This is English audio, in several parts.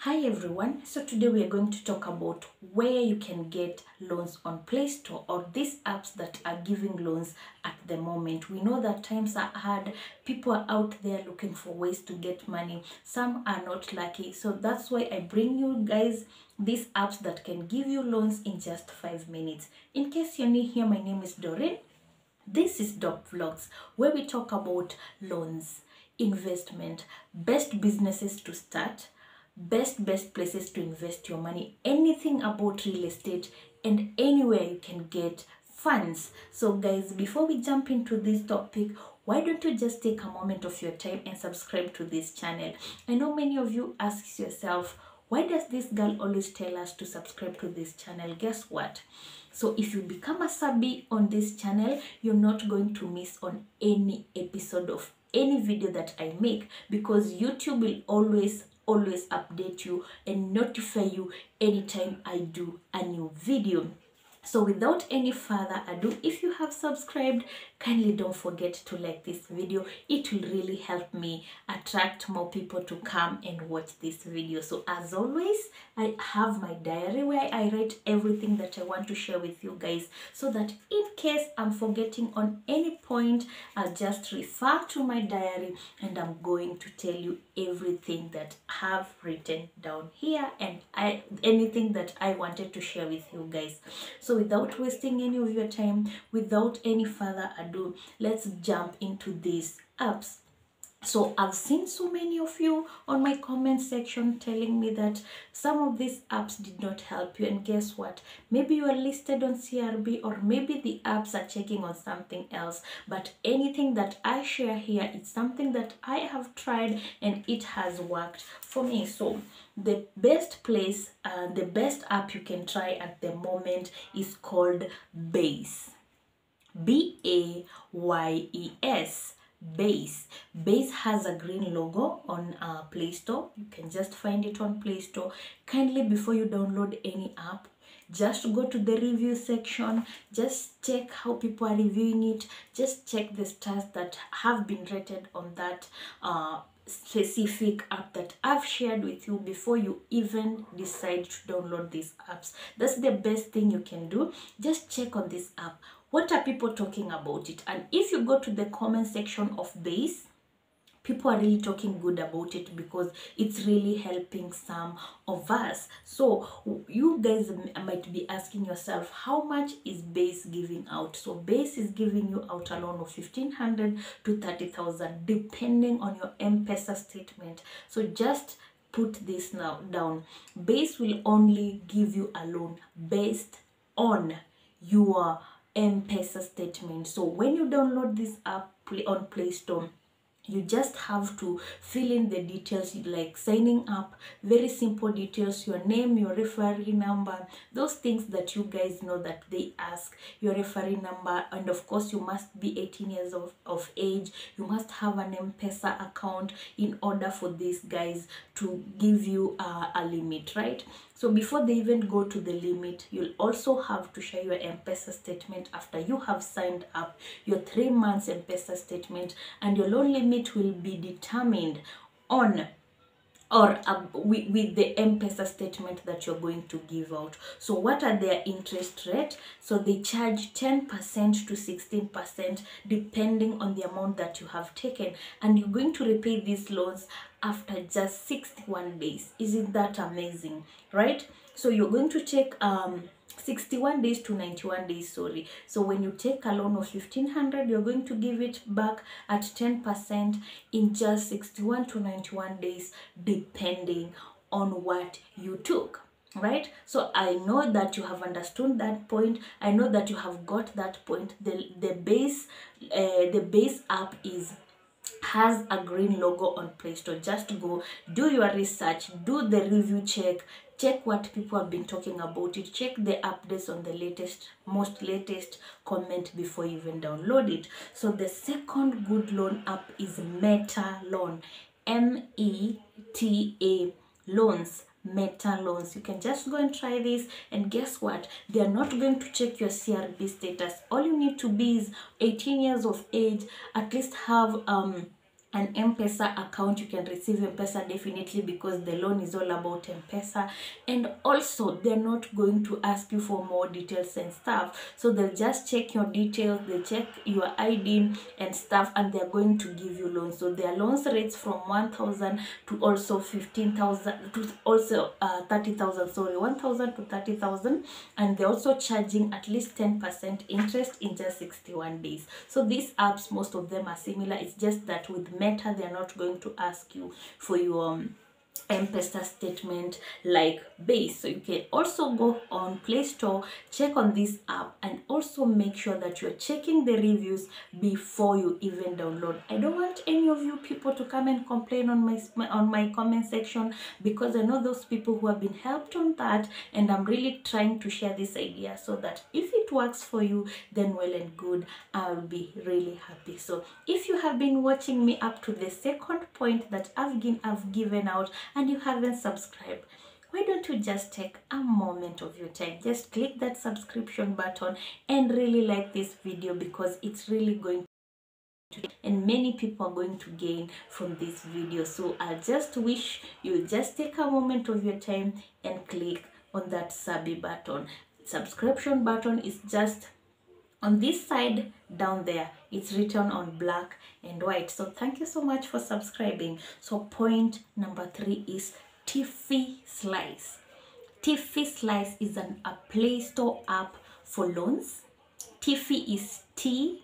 Hi everyone, so today we are going to talk about where you can get loans on Play Store or these apps that are giving loans at the moment. We know that times are hard, people are out there looking for ways to get money, some are not lucky, so that's why I bring you guys these apps that can give you loans in just 5 minutes. In case you're new here, my name is Doreen. This is Doc Vlogs, where we talk about loans, investment, best businesses to start, best places to invest your money, anything about real estate, and anywhere you can get funds. So guys, before we jump into this topic, why don't you just take a moment of your time and subscribe to this channel? I know many of you ask yourself, why does this girl always tell us to subscribe to this channel? Guess what? So if you become a subby on this channel, you're not going to miss on any episode of any video that I make, because YouTube will always update you and notify you anytime I do a new video. So without any further ado, if you have subscribed, kindly don't forget to like this video. It will really help me attract more people to come and watch this video. So as always, I have my diary where I write everything that I want to share with you guys, so that in case I'm forgetting on any point, I'll just refer to my diary and I'm going to tell you everything that I have written down here and anything that I wanted to share with you guys. So without wasting any of your time, without any further ado, let's jump into these apps. So I've seen so many of you on my comment section telling me that some of these apps did not help you, and guess what? Maybe you are listed on CRB, or maybe the apps are checking on something else, but anything that I share here is something that I have tried and it has worked for me. So the best place, the best app you can try at the moment is called Base. Bayes. Base has a green logo on Play Store. You can just find it on Play Store. Kindly, before you download any app, just go to the review section, just check how people are reviewing it, just check the stars that have been rated on that specific app that I've shared with you before you even decide to download these apps. That's the best thing you can do. Just check on this app. What are people talking about it? And if you go to the comment section of Base, people are really talking good about it because it's really helping some of us. So you guys might be asking yourself, how much is Base giving out? So Base is giving you out a loan of 1,500 to 30,000 depending on your mpesa statement. So just put this now down. Base will only give you a loan based on your mpesa statement. So when you download this app on Play Store, you just have to fill in the details like signing up, very simple details, your name, your referee number, those things that you guys know that they ask, your referee number, and of course you must be 18 years of age. You must have an mpesa account in order for these guys to give you a limit, right? So before they even go to the limit, you'll also have to share your mpesa statement after you have signed up, your 3 months mpesa statement, and your loan limit will be determined on with the mpesa statement that you're going to give out. So what are their interest rate? So they charge 10% to 16% depending on the amount that you have taken, and you're going to repay these loans after just 61 days. Isn't that amazing, right? So you're going to take 61 days to 91 days, sorry. So when you take a loan of 1,500, you're going to give it back at 10% in just 61 to 91 days depending on what you took, right? So I know that you have understood that point. I know that you have got that point. The base app has a green logo on Play Store. Just go do your research, do the review check what people have been talking about it, check the updates on the most latest comment before you even download it. So the second good loan app is Meta Loan, META loans. Meta loans. You can just go and try this, and guess what? They are not going to check your CRB status. All you need to be is 18 years of age, at least have an mpesa account, you can receive mpesa definitely, because the loan is all about mpesa. And also they're not going to ask you for more details and stuff, so they'll just check your details, they check your id and stuff, and they're going to give you loans. So their loans rates from 1,000 to also 15,000 to also 30,000, sorry, 1,000 to 30,000. And they're also charging at least 10% interest in just 61 days. So these apps, most of them are similar. It's just that with Meta, they're not going to ask you for your mpesa statement like base. So you can also go on Play Store, check on this app, and also make sure that you're checking the reviews before you even download. I don't want any of you people to come and complain on my comment section, because I know those people who have been helped on that, and I'm really trying to share this idea so that if it works for you, then well and good, I'll be really happy. So if you have been watching me up to the second point that I've given out, and you haven't subscribed, why don't you just take a moment of your time, just click that subscription button and really like this video, because it's really going to, and many people are going to gain from this video. So I just wish you just take a moment of your time and click on that subscription button is just on this side down there. It's written on black and white. So thank you so much for subscribing. So point number 3 is Tiffy Slice. Tiffy Slice is a Play Store app for loans. Tiffy is T-I-F-I,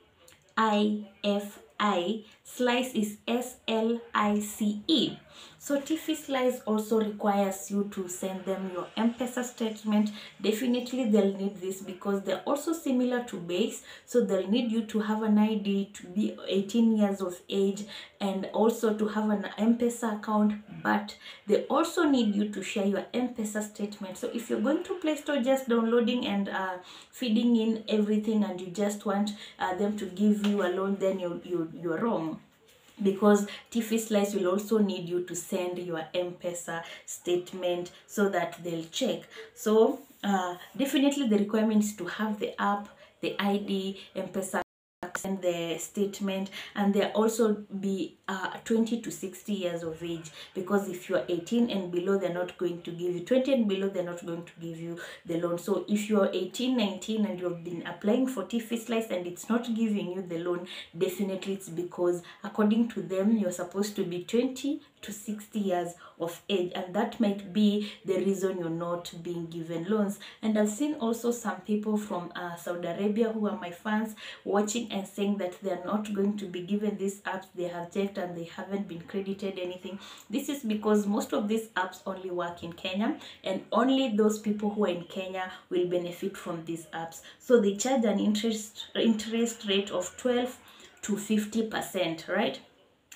Slice is S-L-I-C-E. So Tiffy Slice also requires you to send them your mpesa statement. Definitely they'll need this, because they're also similar to Base. So they'll need you to have an ID, to be 18 years of age, and also to have an mpesa account. But they also need you to share your mpesa statement. So if you're going to Play Store just downloading and feeding in everything, and you just want them to give you a loan, then you're wrong, because Tiffy Slice will also need you to send your mpesa statement so that they'll check. So definitely the requirement is to have the app, the ID, mpesa, and the statement, and they also be 20 to 60 years of age, because if you're 18 and below, they're not going to give you, 20 and below, they're not going to give you the loan. So if you're 18, 19 and you've been applying for Tiffy Slice and it's not giving you the loan, definitely it's because according to them you're supposed to be 20 to 60 years of age, and that might be the reason you're not being given loans. And I've seen also some people from Saudi Arabia who are my fans watching and saying that they're not going to be given these apps. They have checked and they haven't been credited anything. This is because most of these apps only work in Kenya, and only those people who are in Kenya will benefit from these apps. So they charge an interest rate of 12 to 50%, right?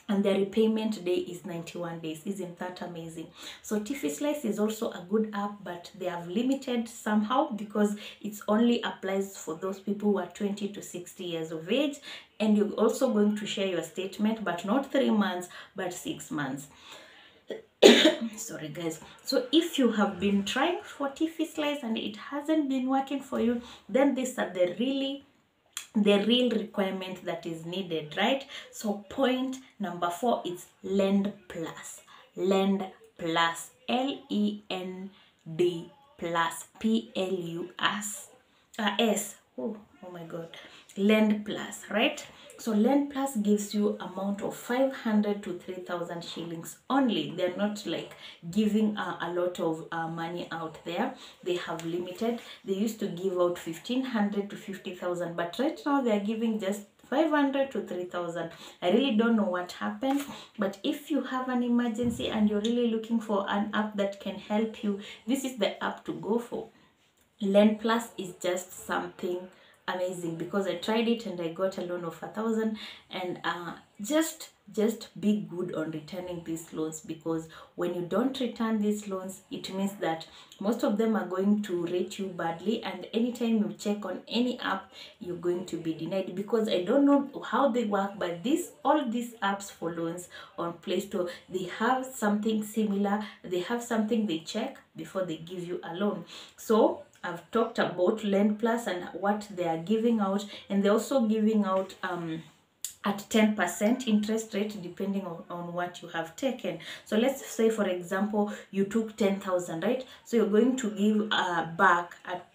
And the repayment day is 91 days. Isn't that amazing? So Tiffy Slice is also a good app, but they have limited somehow, because it only applies for those people who are 20 to 60 years of age. And you're also going to share your statement, but not 3 months, but 6 months. Sorry guys. So if you have been trying for Tiffy Slice and it hasn't been working for you, then these are the real requirement that is needed, right? So point number 4 is Lend Plus. Lend Plus, L-E-N-D plus P-L-U-S. Oh my god. Lend Plus, right? So Lend Plus gives you amount of 500 to 3,000 shillings only. They're not like giving a lot of money out there. They have limited. They used to give out 1,500 to 50,000, but right now they're giving just 500 to 3,000. I really don't know what happened, but if you have an emergency and you're really looking for an app that can help you, this is the app to go for. Lend Plus is just something amazing, because I tried it and I got a loan of 1,000. And just be good on returning these loans, because when you don't return these loans, it means that most of them are going to rate you badly, and anytime you check on any app, you're going to be denied. Because I don't know how they work, but all these apps for loans on Play Store, they have something similar. They have something they check before they give you a loan. So I've talked about Lend Plus and what they are giving out, and they're also giving out at 10% interest rate depending on what you have taken. So let's say for example you took 10,000, right? So you're going to give back at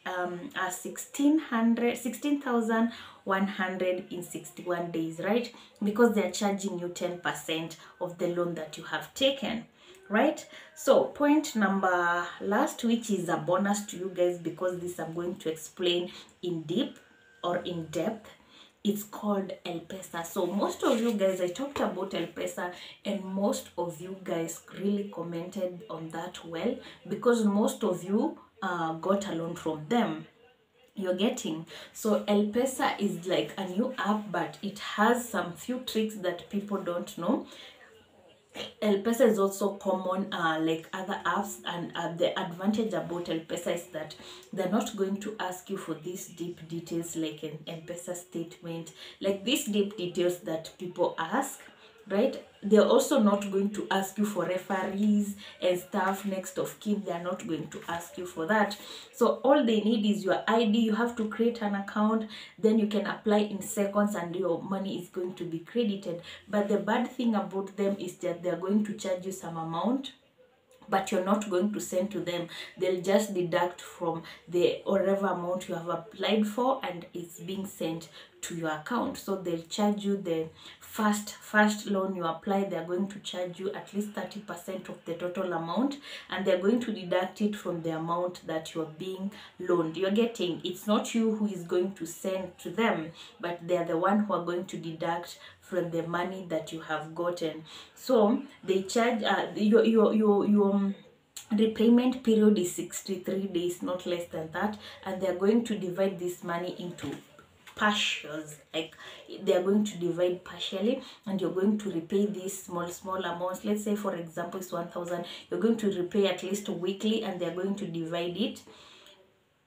16,100 in 61 days, right? Because they're charging you 10% of the loan that you have taken, right? So point number last, which is a bonus to you guys, because this I'm going to explain in depth. It's called pesa. So most of you guys, I talked about pesa, and most of you guys really commented on that well, because most of you got a loan from them. You're getting? So pesa is like a new app, but it has some few tricks that people don't know. pesa is also common like other apps, and the advantage about pesa is that they're not going to ask you for these deep details like an pesa statement, like these deep details that people ask, right? They're also not going to ask you for referees and stuff, next of kin. They're not going to ask you for that. So all they need is your ID. You have to create an account, then you can apply in seconds and your money is going to be credited. But the bad thing about them is that they're going to charge you some amount, but you're not going to send to them. They'll just deduct from the whatever amount you have applied for, and it's being sent to your account. So they'll charge you the first loan you apply. They're going to charge you at least 30% of the total amount, and they're going to deduct it from the amount that you're being loaned. You're getting? It's not you who is going to send to them, but they're the one who are going to deduct from the money that you have gotten. So they charge your repayment period is 63 days, not less than that, and they're going to divide this money into partials. Like they're going to divide partially, and you're going to repay these small amounts. Let's say for example it's 1,000, you're going to repay at least weekly, and they're going to divide it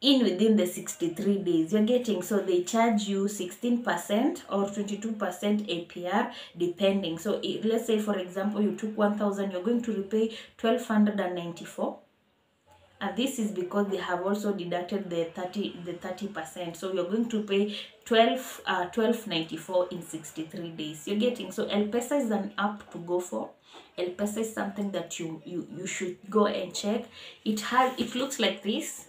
in within the 63 days. You're getting? So they charge you 16% or 22% APR depending. So let's say for example you took 1,000, you're going to repay 1,294, and this is because they have also deducted the 30%. So you're going to pay 1294 in 63 days. You're getting? So pesa is an app to go for. pesa is something that you should go and check. It looks like this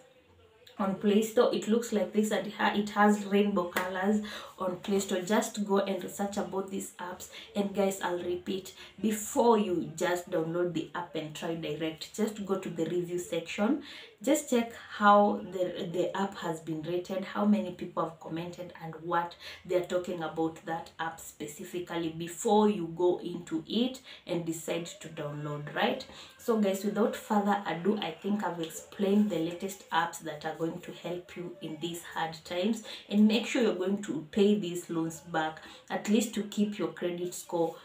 on Play Store. It looks like this, and it has rainbow colors on Play Store. Just go and research about these apps. And guys, I'll repeat, before you just download the app and try direct, just go to the review section. Just check how the app has been rated, how many people have commented, and what they're talking about that app specifically before you go into it and decide to download, right? So guys, without further ado, I think I've explained the latest apps that are going to help you in these hard times, and make sure you're going to pay these loans back, at least to keep your credit score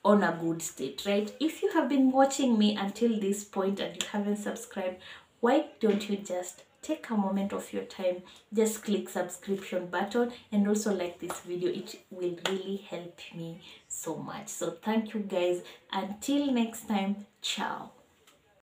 on a good state, right? If you have been watching me until this point and you haven't subscribed, why don't you just take a moment of your time, just click subscription button, and also like this video. It will really help me so much. So thank you guys. Until next time, ciao.